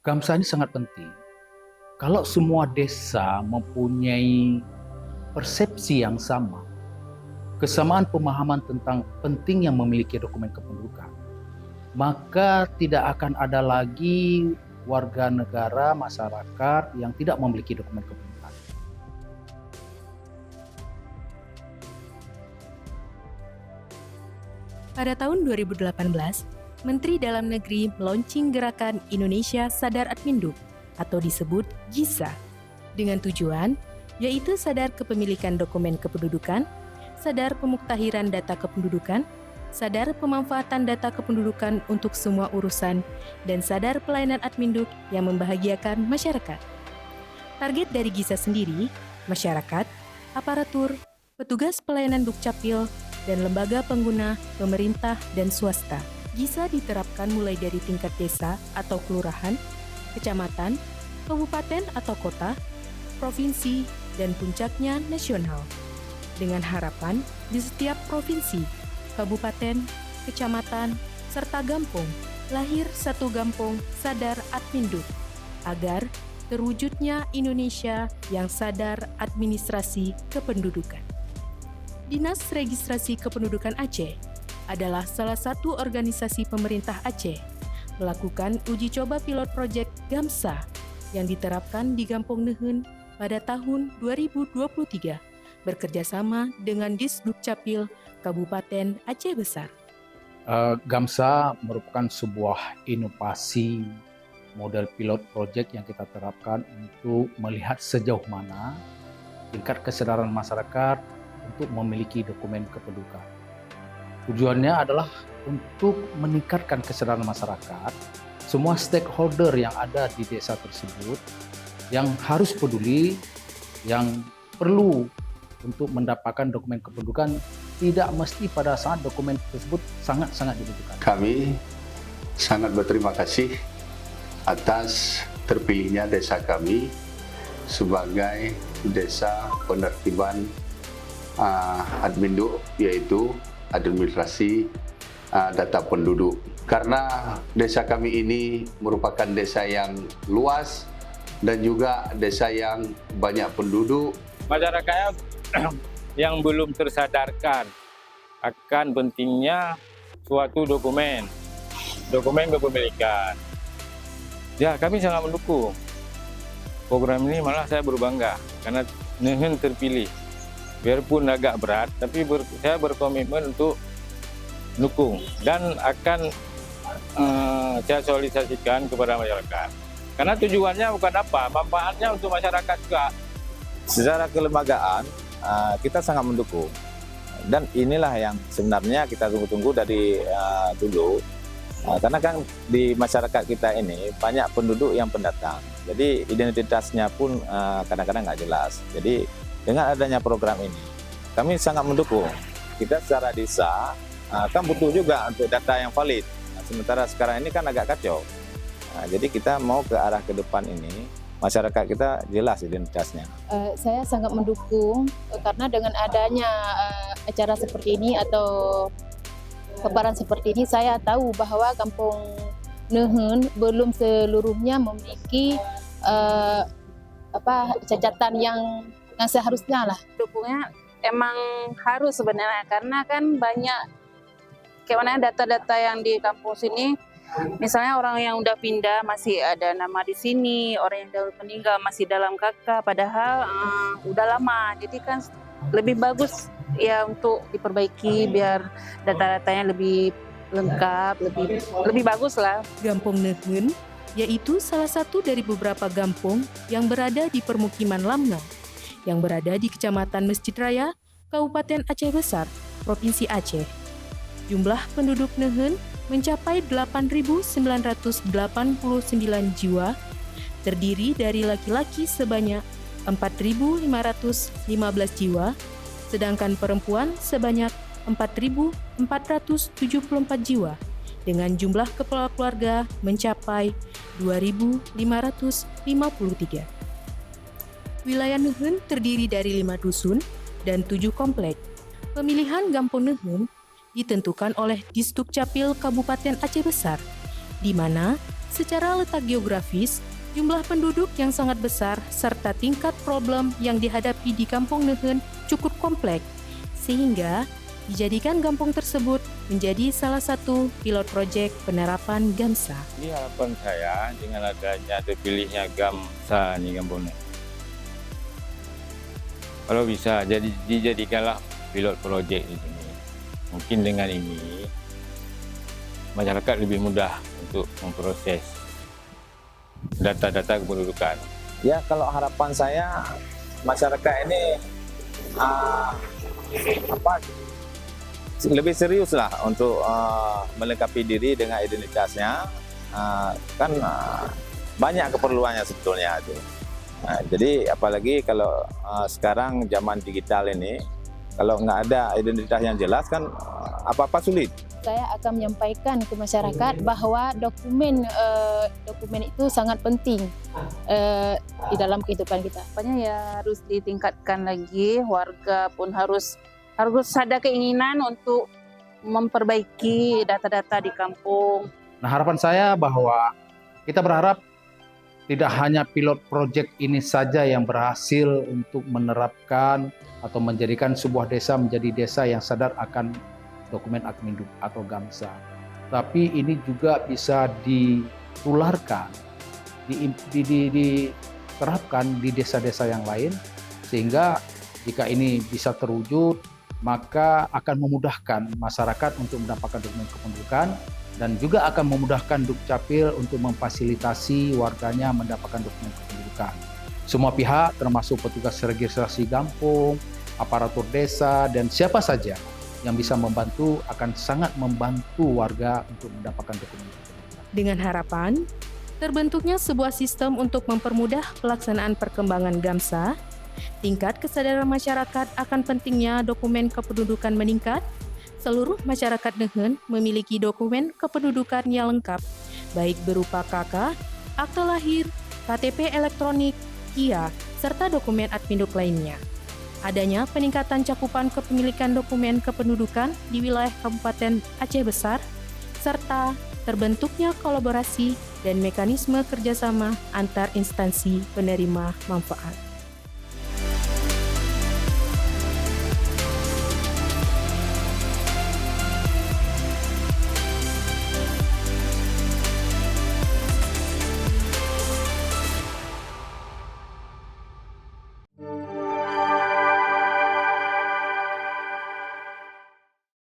Gamsa ini sangat penting. Kalau semua desa mempunyai persepsi yang sama, kesamaan pemahaman tentang pentingnya memiliki dokumen kependudukan, maka tidak akan ada lagi warga negara, masyarakat yang tidak memiliki dokumen kependudukan. Pada tahun 2018, Menteri Dalam Negeri meluncing gerakan Indonesia Sadar Adminduk atau disebut GISA dengan tujuan yaitu sadar kepemilikan dokumen kependudukan, sadar pemuktahiran data kependudukan, sadar pemanfaatan data kependudukan untuk semua urusan, dan sadar pelayanan adminduk yang membahagiakan masyarakat. Target dari GISA sendiri, masyarakat, aparatur, petugas pelayanan Dukcapil, dan lembaga pengguna, pemerintah, dan swasta. GISA diterapkan mulai dari tingkat desa atau kelurahan, kecamatan, kabupaten atau kota, provinsi, dan puncaknya nasional. Dengan harapan di setiap provinsi, kabupaten, kecamatan, serta gampong, lahir satu gampong sadar adminduk, agar terwujudnya Indonesia yang sadar administrasi kependudukan. Dinas Registrasi Kependudukan Aceh adalah salah satu organisasi pemerintah Aceh melakukan uji coba pilot proyek Gamsa yang diterapkan di Gampong Nehun pada tahun 2023 bekerjasama dengan Disdukcapil Kabupaten Aceh Besar. Gamsa merupakan sebuah inovasi model pilot project yang kita terapkan untuk melihat sejauh mana tingkat kesadaran masyarakat untuk memiliki dokumen kependudukan. Tujuannya adalah untuk meningkatkan kesadaran masyarakat, semua stakeholder yang ada di desa tersebut yang harus peduli, yang perlu untuk mendapatkan dokumen kependudukan, tidak mesti pada saat dokumen tersebut sangat-sangat dibutuhkan. Kami sangat berterima kasih atas terpilihnya desa kami sebagai desa penertiban adminduk, yaitu administrasi data penduduk. Karena desa kami ini merupakan desa yang luas dan juga desa yang banyak penduduk. Masyarakatnya yang belum tersadarkan akan pentingnya suatu dokumen kepemilikan. Ya, kami sangat mendukung program ini, malah saya berbangga karena Nehun terpilih. Biarpun agak berat, tapi saya berkomitmen untuk dukung dan akan saya sosialisasikan kepada masyarakat. Karena tujuannya bukan apa, manfaatnya untuk masyarakat juga. Secara kelembagaan, kita sangat mendukung. Dan inilah yang sebenarnya kita tunggu-tunggu dari dulu. Karena kan di masyarakat kita ini banyak penduduk yang pendatang. Jadi identitasnya pun kadang-kadang nggak jelas. Jadi dengan adanya program ini, kami sangat mendukung. Kita secara desa kan butuh juga untuk data yang valid. Sementara sekarang ini kan agak kacau. Jadi kita mau ke arah ke depan ini, masyarakat kita jelas identitasnya. Saya sangat mendukung karena dengan adanya acara seperti ini atau paparan seperti ini, saya tahu bahwa Kampung Nehun belum seluruhnya memiliki catatan yang seharusnya lah. Dukungnya emang harus sebenarnya, karena kan banyak data-data yang di kampus ini, misalnya orang yang udah pindah masih ada nama di sini, orang yang udah meninggal masih dalam KK, padahal udah lama. Jadi kan lebih bagus ya untuk diperbaiki biar data-datanya lebih lengkap, lebih bagus lah. Gampong Nehun yaitu salah satu dari beberapa gampong yang berada di permukiman Lamnong, yang berada di Kecamatan Masjid Raya, Kabupaten Aceh Besar, Provinsi Aceh. Jumlah penduduk Nehun mencapai 8.989 jiwa, terdiri dari laki-laki sebanyak 4.515 jiwa, sedangkan perempuan sebanyak 4.474 jiwa, dengan jumlah kepala keluarga mencapai 2.553. Wilayah Nehun terdiri dari 5 dusun dan 7 komplek. Pemilihan Gampong Nehun ditentukan oleh Disdukcapil Kabupaten Aceh Besar, di mana Secara letak geografis, jumlah penduduk yang sangat besar serta tingkat problem yang dihadapi di Kampung Nehen cukup kompleks, sehingga dijadikan kampung tersebut menjadi salah satu pilot proyek penerapan GAMSA. Ini harapan saya dengan adanya terpilihnya GAMSA nih Kampung Nehen. Kalau bisa dijadikanlah pilot proyek di sini. Mungkin dengan ini masyarakat lebih mudah untuk memproses data-data kependudukan. Ya, kalau harapan saya masyarakat ini lebih serius lah untuk melengkapi diri dengan identitasnya. Banyak keperluannya sebetulnya itu. Jadi apalagi kalau sekarang zaman digital ini, kalau nggak ada identitas yang jelas kan apa-apa sulit. Saya akan menyampaikan ke masyarakat bahwa dokumen itu sangat penting di dalam kehidupan kita. Pokoknya ya harus ditingkatkan lagi, warga pun harus ada keinginan untuk memperbaiki data-data di kampung. Nah, harapan saya bahwa kita berharap tidak hanya pilot project ini saja yang berhasil untuk menerapkan atau menjadikan sebuah desa menjadi desa yang sadar akan dokumen Adminduk atau GAMSA. Tapi ini juga bisa ditularkan, diterapkan di desa-desa yang lain, sehingga jika ini bisa terwujud, maka akan memudahkan masyarakat untuk mendapatkan dokumen kependudukan dan juga akan memudahkan Dukcapil untuk memfasilitasi warganya mendapatkan dokumen kependudukan. Semua pihak termasuk petugas registrasi kampung, aparatur desa, dan siapa saja yang bisa membantu akan sangat membantu warga untuk mendapatkan dokumen kependudukan. Dengan harapan, terbentuknya sebuah sistem untuk mempermudah pelaksanaan perkembangan GAMSA, tingkat kesadaran masyarakat akan pentingnya dokumen kependudukan meningkat, seluruh masyarakat Nehen memiliki dokumen kependudukan yang lengkap, baik berupa KK, akte lahir, KTP elektronik, KIA, serta dokumen Adminduk lainnya. Adanya peningkatan cakupan kepemilikan dokumen kependudukan di wilayah Kabupaten Aceh Besar, serta terbentuknya kolaborasi dan mekanisme kerjasama antar instansi penerima manfaat.